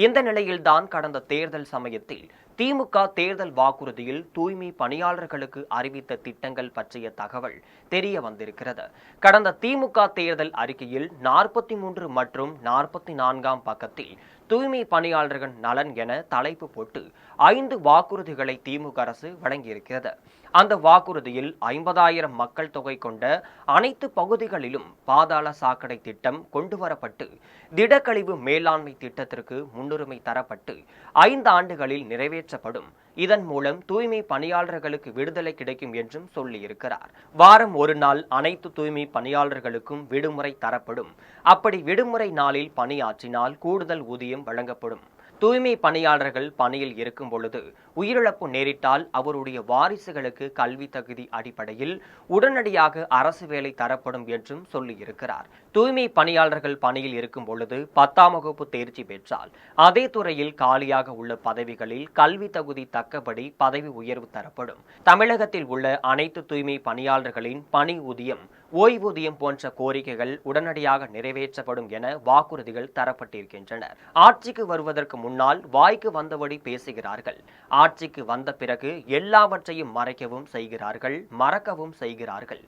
இந்த நிலையில்தான் கடந்த தேர்தல் சமயத்தில் திமுக தேர்தல் வாக்குறுதியில் தூய்மை பணியாளர்களுக்கு அறிவித்த திட்டங்கள் பற்றிய தகவல் தெரிய வந்திருக்கிறது. கடந்த திமுக தேர்தல் அறிக்கையில் 43 மற்றும் 44ஆம் பக்கத்தில் தூய்மை பணியாளர்கள் நலன் என தலைப்பு போட்டு 5 வாக்குறுதிகளை திமுக அரசு வழங்கியிருக்கிறது. அந்த வாக்குறுதியில் 50,000 மக்கள் தொகை கொண்ட அனைத்து பகுதிகளிலும் பாதாள சாக்கடை திட்டம் கொண்டுவரப்பட்டு திடக்கழிவு மேலாண்மை திட்டத்திற்கு முன்னுரிமை தரப்பட்டு 5 ஆண்டுகளில் நிறைவேற்றப்படும். இதன் மூலம் தூய்மை பணியாளர்களுக்கு விடுதலை கிடைக்கும் என்றும் சொல்லியிருக்கிறார். வாரம் ஒரு நாள் அனைத்து தூய்மை பணியாளர்களுக்கும் விடுமுறை தரப்படும். அப்படி விடுமுறை நாளில் பணியாற்றினால் கூடுதல் ஊதியம் வழங்கப்படும். தூய்மை பணியாளர்கள் பணியில் இருக்கும் பொழுது உயிரிழப்பு நேரிட்டால் அவருடைய வாரிசுகளுக்கு கல்வி தகுதி அடிப்படையில் உடனடியாக அரசு வேலை தரப்படும் என்றும் சொல்லியிருக்கிறார். தூய்மை பணியாளர்கள் பணியில் இருக்கும் பொழுது 10ஆம் வகுப்பு தேர்ச்சி பெற்றால் அதே துறையில் காலியாக உள்ள பதவிகளில் கல்வி தகுதி தக்கபடி பதவி உயர்வு தரப்படும். தமிழகத்தில் உள்ள அனைத்து தூய்மை பணியாளர்களின் பணி ஊதியம், ஓய்வூதியம் போன்ற கோரிக்கைகள் உடனடியாக நிறைவேற்றப்படும் என வாக்குறுதிகள் தரப்பட்டிருக்கின்றன. ஆட்சிக்கு வருவதற்கு முன்னால் வாய்க்கு வந்தபடி பேசுகிறார்கள். ஆட்சிக்கு வந்த பிறகு எல்லாவற்றையும் மறைக்கவும் செய்கிறார்கள், மறக்கவும் செய்கிறார்கள்.